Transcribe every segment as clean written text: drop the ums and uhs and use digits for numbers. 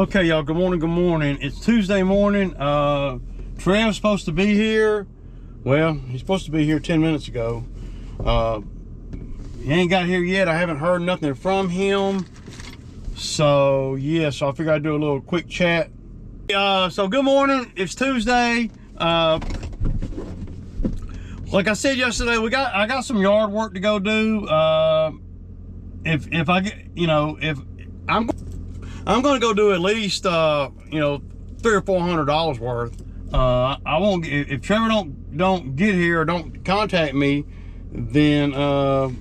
Okay, y'all, good morning, good morning. It's Tuesday morning. Trev's supposed to be here. Well, he's supposed to be here 10 minutes ago. He ain't got here yet. I haven't heard nothing from him. So, yeah, so I figured I'd do a little quick chat. So good morning. It's Tuesday. Like I said yesterday, I got some yard work to go do. If I get, if I'm going to go do at least, $300 or $400 worth. I won't. If Trevor don't get here or don't contact me, then well,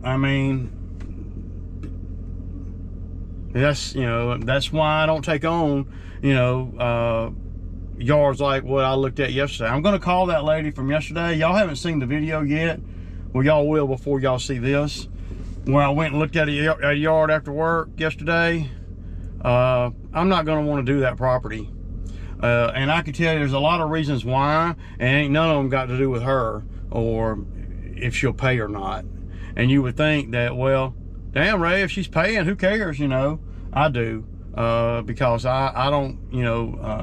I mean, that's why I don't take on, yards like what I looked at yesterday. I'm going to call that lady from yesterday. Y'all haven't seen the video yet. Well, y'all will before y'all see this, where I went and looked at a yard after work yesterday. I'm not going to want to do that property. And I can tell you there's a lot of reasons why, and ain't none of them got to do with her or if she'll pay or not. And you would think that, well, damn, Ray, if she's paying, who cares? I do. Because I don't,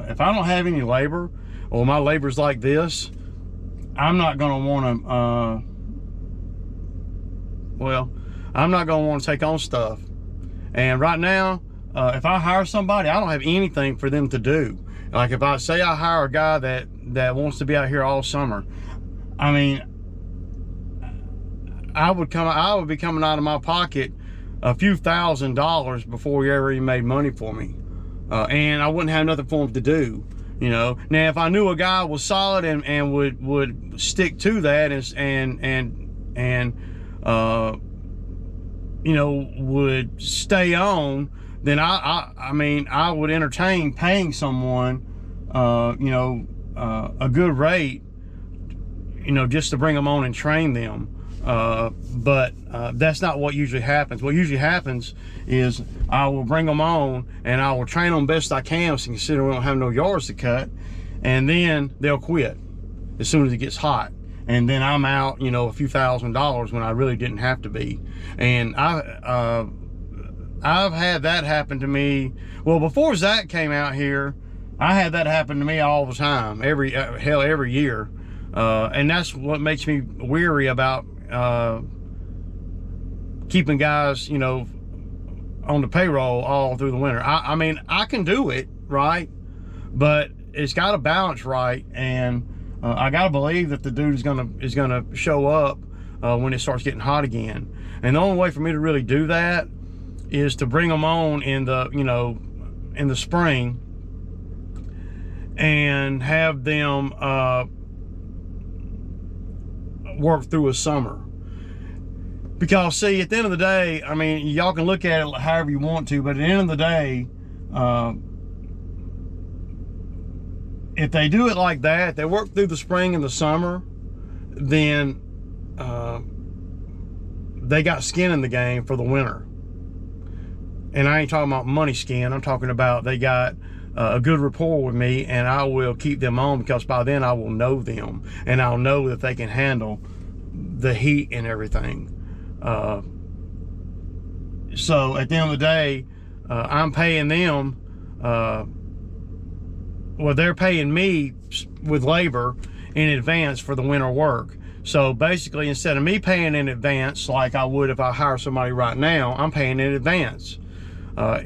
if I don't have any labor or my labor's like this, I'm not going to want to, I'm not going to want to take on stuff. And right now, if I hire somebody, I don't have anything for them to do. Like if I say I hire a guy that wants to be out here all summer, I mean, I would be coming out of my pocket a few $1,000s before he ever even made money for me. And I wouldn't have nothing for him to do. Now if I knew a guy was solid and would stick to that and would stay on, then I would entertain paying someone, a good rate, just to bring them on and train them. But that's not what usually happens. What usually happens is I will bring them on and I will train them best I can, so consider we don't have no yards to cut, and then they'll quit as soon as it gets hot. And then I'm out, a few $1,000s when I really didn't have to be. And I've had that happen to me. Well, before Zach came out here, I had that happen to me all the time, every year. And that's what makes me weary about keeping guys, on the payroll all through the winter. I mean, I can do it, right? But it's got to balance right. And I gotta believe that the dude is gonna show up when it starts getting hot again. And the only way for me to really do that is to bring them on in the spring and have them work through a summer. Because see, at the end of the day, I mean, y'all can look at it however you want to, but at the end of the day, if they do it like that, they work through the spring and the summer, then they got skin in the game for the winter. And I ain't talking about money skin. I'm talking about they got a good rapport with me, and I will keep them on because by then I will know them and I'll know that they can handle the heat and everything. So at the end of the day, I'm paying them, they're paying me with labor in advance for the winter work. So basically, instead of me paying in advance like I would if I hire somebody right now, I'm paying in advance. That's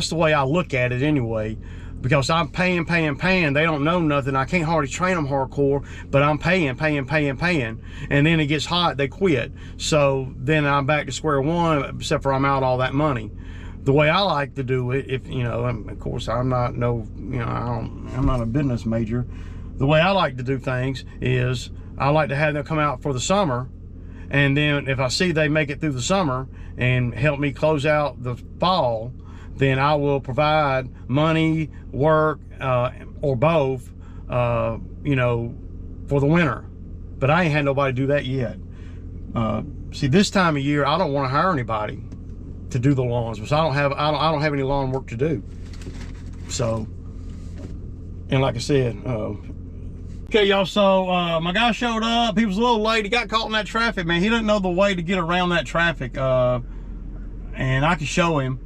the way I look at it anyway, because I'm paying. They don't know nothing. I can't hardly train them hardcore, but I'm paying. And then it gets hot, they quit. So then I'm back to square one, except for I'm out all that money. The way I like to do it, of course I'm not I'm not a business major. The way I like to do things is I like to have them come out for the summer, and then if I see they make it through the summer and help me close out the fall, then I will provide money, work, or both, for the winter. But I ain't had nobody do that yet. See, this time of year, I don't want to hire anybody to do the lawns, because I don't have any lawn work to do. So, and like I said, Okay, y'all, so my guy showed up. He was a little late. He got caught in that traffic, man. He didn't know the way to get around that traffic. And I could show him.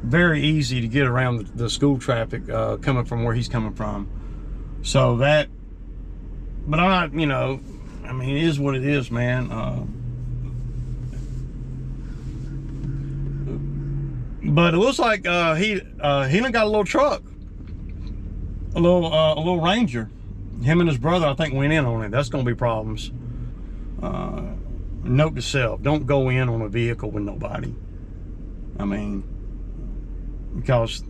Very easy to get around the school traffic coming from where he's coming from. So that, but I'm not, you know, I mean, it is what it is, man. But it looks like he done got a little truck. A little Ranger. Him and his brother, I think, went in on it. That's gonna be problems. Note to self: don't go in on a vehicle with nobody. I mean, because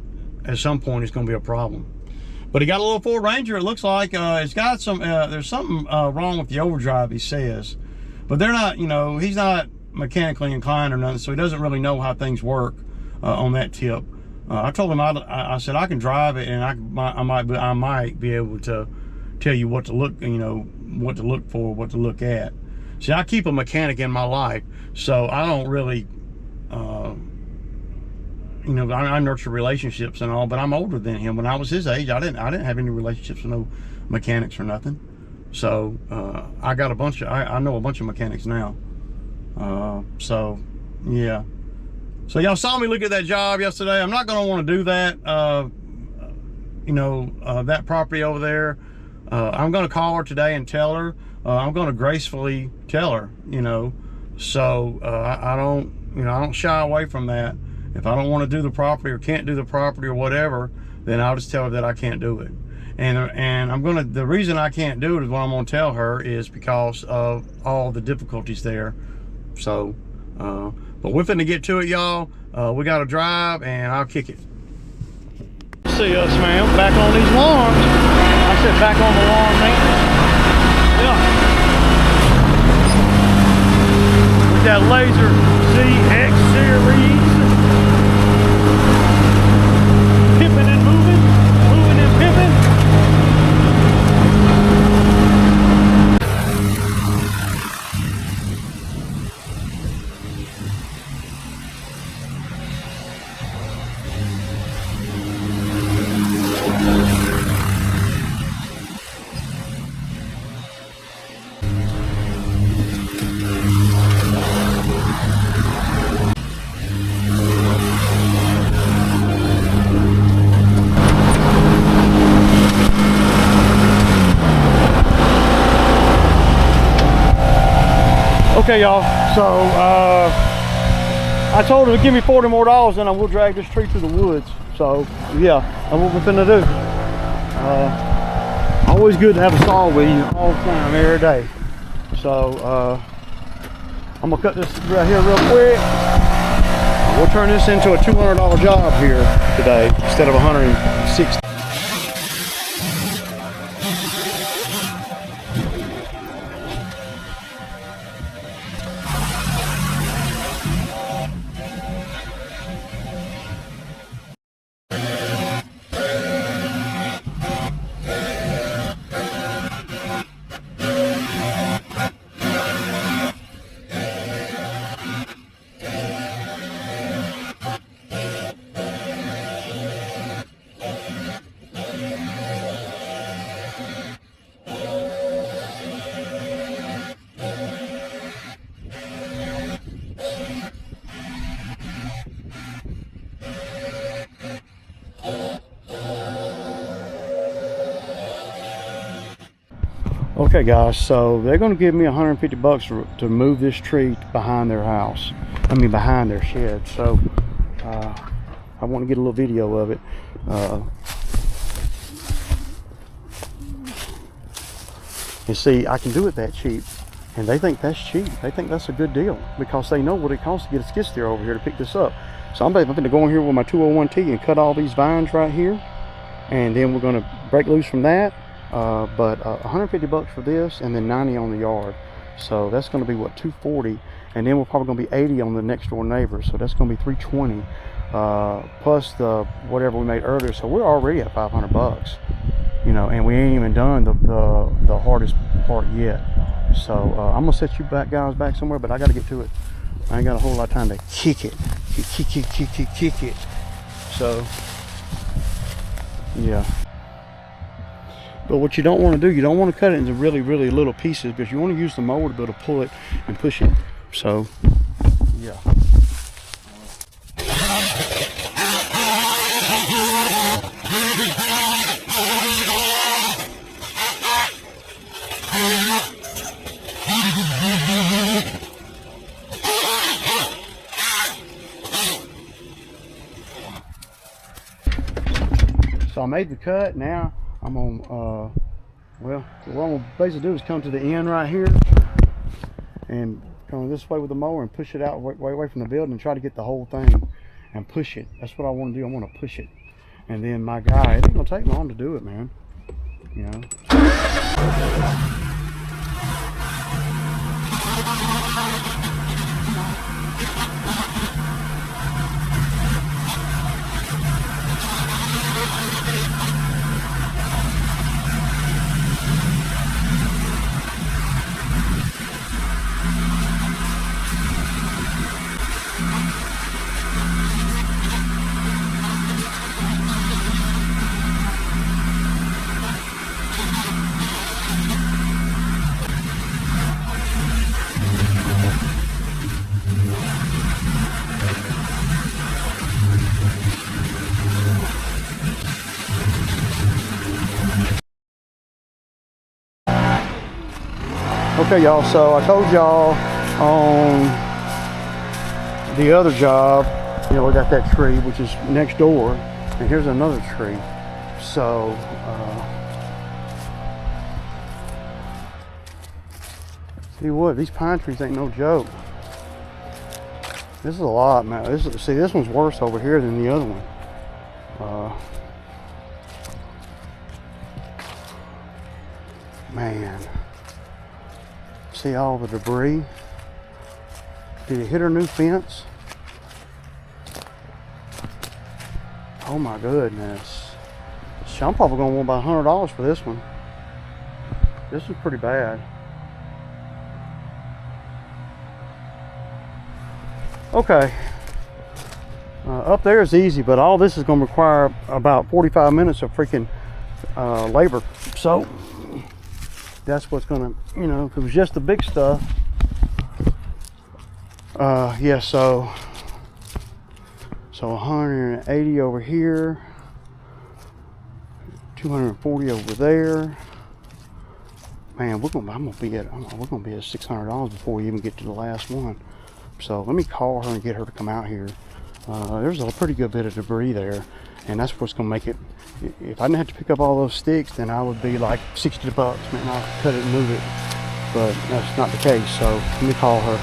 at some point it's gonna be a problem. But he got a little Ford Ranger. It looks like it's got some. There's something wrong with the overdrive, he says. But they're not. You know, he's not mechanically inclined or nothing, so he doesn't really know how things work on that tip. I told him I said I can drive it, and I might be able to tell you what to look, you know, what to look for, what to look at. See, I keep a mechanic in my life, so I don't really, you know, I nurture relationships and all. But I'm older than him. When I was his age, I didn't have any relationships with no mechanics or nothing. So I got a bunch of I know a bunch of mechanics now. So yeah. So y'all saw me look at that job yesterday. I'm not going to want to do that, you know, that property over there. I'm going to call her today and tell her. I'm going to gracefully tell her, you know. So I don't, you know, I don't shy away from that. If I don't want to do the property or can't do the property or whatever, then I'll just tell her that I can't do it. And I'm going to, the reason I can't do it is what I'm going to tell her is because of all the difficulties there. So, but we're finna get to it, y'all. We got to drive, and I'll kick it. See us, man. Back on these lawns. I said back on the lawn maintenance. Yeah. With that Laser ZX series. Pipping and moving. Moving and pipping. Okay, y'all, so I told her to give me $40 more and I will drag this tree through the woods. So yeah, that's what we're finna do. Always good to have a saw with you all the time, every day. So I'm gonna cut this right here real quick. We'll turn this into a $200 job here today instead of $160. Okay guys, so they're going to give me $150 to move this tree behind their house. I mean behind their shed. So I want to get a little video of it. And see, I can do it that cheap, and they think that's cheap. They think that's a good deal because they know what it costs to get a skid steer over here to pick this up. So I'm going to go in here with my 201T and cut all these vines right here, and then we're going to break loose from that. But $150 for this, and then $90 on the yard. So that's going to be what, $240, and then we're probably going to be $80 on the next door neighbor. So that's going to be $320 plus the whatever we made earlier. So we're already at $500, you know, and we ain't even done the hardest part yet. So I'm gonna set you guys back somewhere, but I got to get to it. I ain't got a whole lot of time to kick it, kick it. So yeah. But what you don't want to do, you don't want to cut it into really, really little pieces, because you want to use the mower to be able to pull it and push it. So, yeah. So I made the cut. Now I'm on, well, what I'm gonna basically do is come to the end right here and come this way with the mower and push it out way away from the building and try to get the whole thing and push it. That's what I want to do. I want to push it. And then my guy, it ain't gonna take long to do it, man. You know. Okay, y'all, so I told y'all on the other job, you know, we got that tree, which is next door, and here's another tree. So, see what, these pine trees ain't no joke. This is a lot, man. See, this one's worse over here than the other one. Man. See all the debris. Did it hit her new fence? Oh my goodness. So I'm probably gonna want about $100 for this one. This is pretty bad. Okay. Up there is easy, but all this is gonna require about 45 minutes of freaking labor. So that's what's gonna, you know, if it was just the big stuff, yeah, so 180 over here, 240 over there. Man, we're gonna be at $600 before we even get to the last one. So let me call her and get her to come out here. There's a pretty good bit of debris there, and that's what's gonna make it. If I didn't have to pick up all those sticks, then I would be like $60, man. I'll cut it and move it, but that's not the case. So let me call her.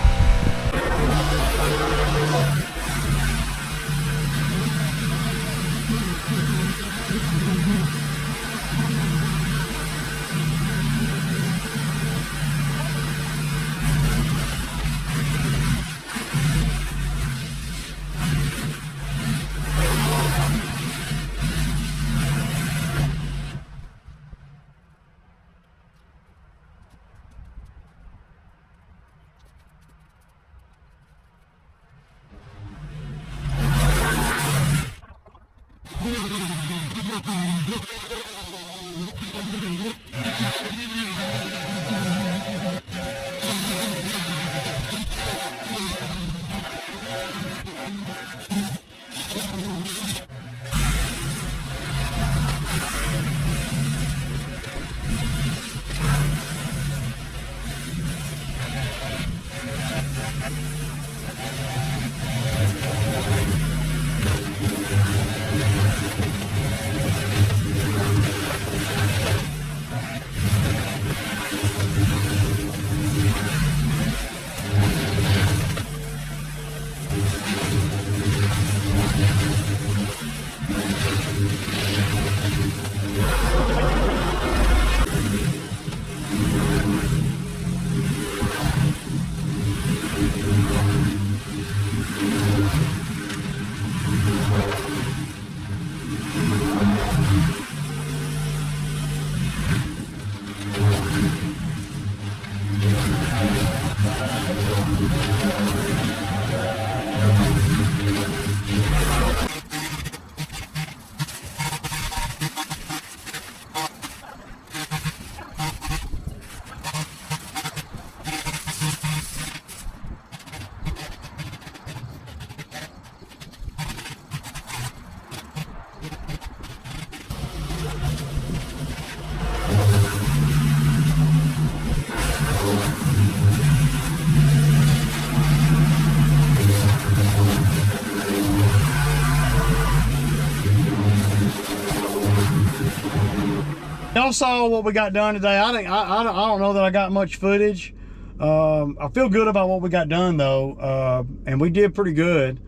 Y'all saw what we got done today. I don't know that I got much footage. I feel good about what we got done though, and we did pretty good.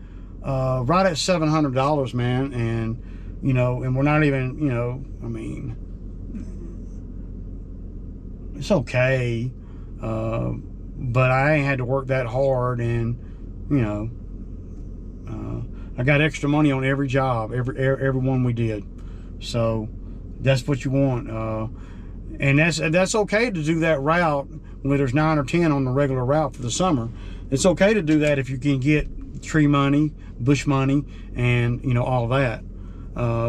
Right at $700, man, and you know, and we're not even, you know, I mean, it's okay, but I ain't had to work that hard, and you know, I got extra money on every job, every one we did. So that's what you want, and that's okay to do that route when there's 9 or 10 on the regular route for the summer. It's okay to do that if you can get tree money, bush money, and you know, all that,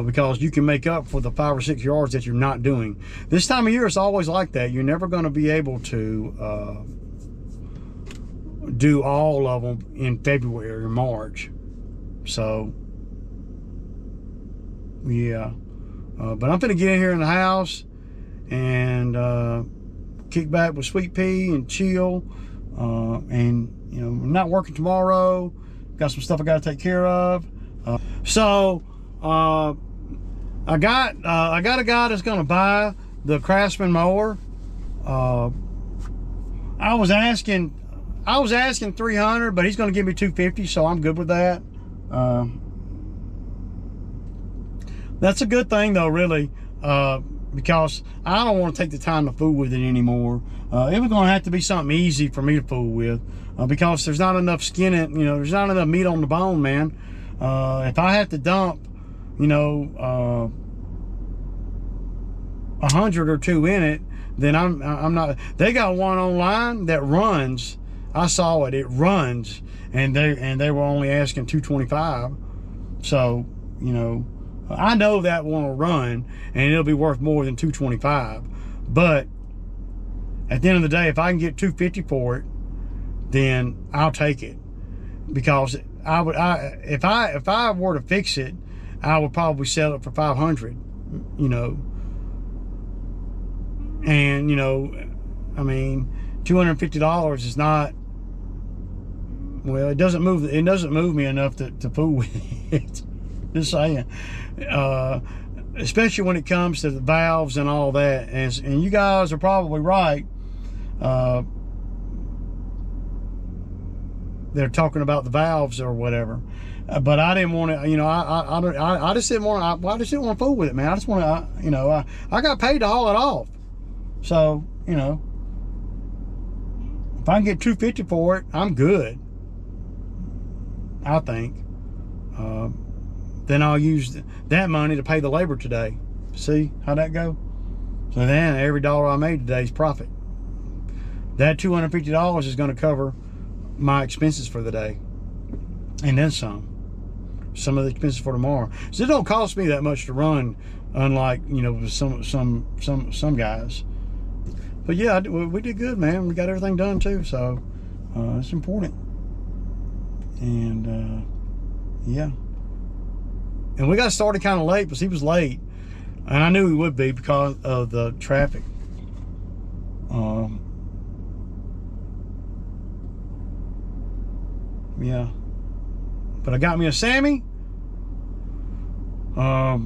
because you can make up for the 5 or 6 yards that you're not doing. This time of year it's always like that. You're never going to be able to do all of them in February or March. So yeah, but I'm gonna get in here in the house and kick back with Sweet Pea and chill, and you know, I'm not working tomorrow. Got some stuff I got to take care of. So I got a guy that's gonna buy the Craftsman mower. I was asking 300, but he's gonna give me 250, so I'm good with that. That's a good thing though, really, because I don't want to take the time to fool with it anymore. It was going to have to be something easy for me to fool with, because there's not enough skin in, you know, there's not enough meat on the bone, man. If I have to dump, you know, 100 or 2 in it, then I'm not. They got one online that runs. I saw it. It runs, and they were only asking 225. So you know, I know that one will run, and it'll be worth more than 225. But at the end of the day, if I can get 250 for it, then I'll take it, because if I were to fix it, I would probably sell it for 500. You know, and you know, I mean, $250 is not. Well, it doesn't move me enough to fool with it. Just saying. Especially when it comes to the valves and all that. And you guys are probably right. They're talking about the valves or whatever. But I didn't want to, you know, I just didn't want to fool with it, man. I just want to, you know, I got paid to haul it off. So, you know, if I can get 250 for it, I'm good, I think. Then I'll use that money to pay the labor today. See how that go? So then every dollar I made today is profit. That $250 is going to cover my expenses for the day, and then some of the expenses for tomorrow. So it don't cost me that much to run, unlike, you know, some guys. But yeah, we did good, man. We got everything done too, so it's important. And yeah, and we got started kind of late because he was late, and I knew he would be because of the traffic. Yeah, but I got me a Sammy. How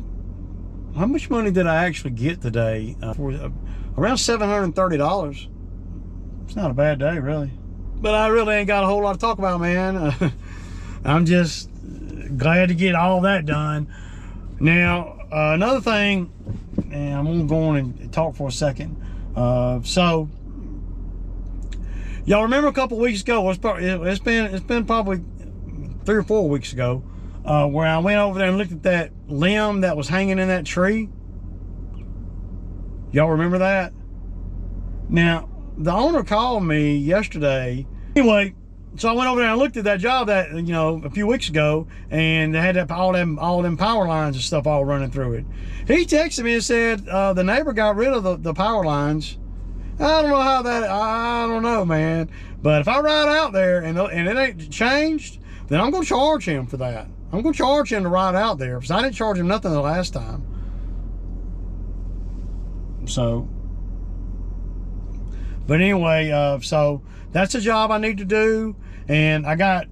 much money did I actually get today? For around $730. It's not a bad day, really. But I really ain't got a whole lot to talk about, man. I'm just glad to get all that done. Now, another thing, and I'm gonna go on and talk for a second. So, y'all remember a couple weeks ago? It's been probably 3 or 4 weeks ago, where I went over there and looked at that limb that was hanging in that tree. Y'all remember that? Now, the owner called me yesterday. Anyway, so I went over there and looked at that job that, you know, a few weeks ago, and they had all them power lines and stuff all running through it. He texted me and said the neighbor got rid of the power lines. I don't know how that. I don't know, man. But if I ride out there and it ain't changed, then I'm gonna charge him for that. I'm gonna charge him to ride out there, because I didn't charge him nothing the last time. So, but anyway, so that's a job I need to do, and I got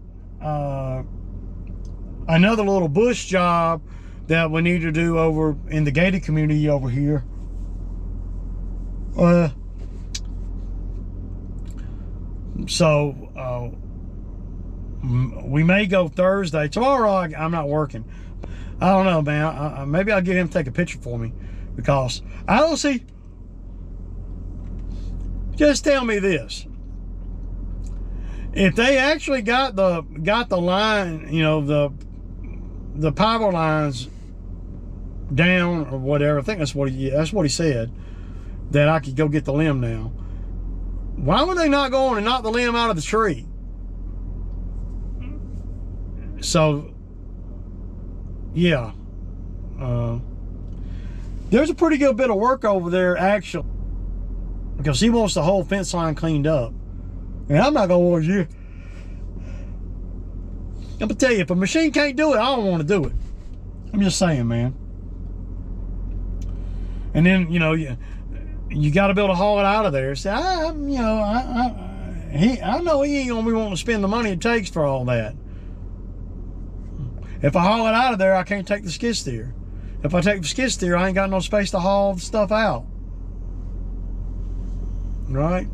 another little bush job that we need to do over in the gated community over here. So we may go Thursday. Tomorrow I'm not working. I don't know, man. Maybe I'll get him to take a picture for me, because I don't see. Just tell me this: if they actually got the line, you know, the power lines down or whatever, I think that's what he said, that I could go get the limb now. Why would they not go on and knock the limb out of the tree? So, yeah. There's a pretty good bit of work over there, actually, because he wants the whole fence line cleaned up. And I'm not going to warn you. I'm going to tell you, if a machine can't do it, I don't want to do it. I'm just saying, man. And then, you know, you got to be able to haul it out of there. So, I know he ain't going to be wanting to spend the money it takes for all that. If I haul it out of there, I can't take the skid steer. If I take the skid steer, I ain't got no space to haul the stuff out. Right?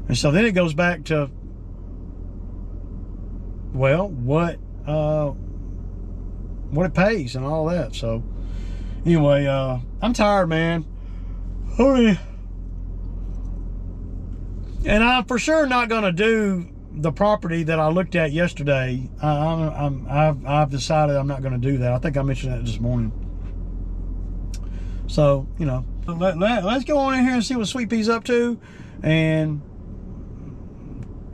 And so then it goes back to, well, what it pays and all that. So anyway, I'm tired, man. Hurry. And I'm for sure not going to do the property that I looked at yesterday. I've decided I'm not going to do that. I think I mentioned that this morning. So, you know, let's go on in here and see what Sweet Pea's up to and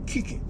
kick it.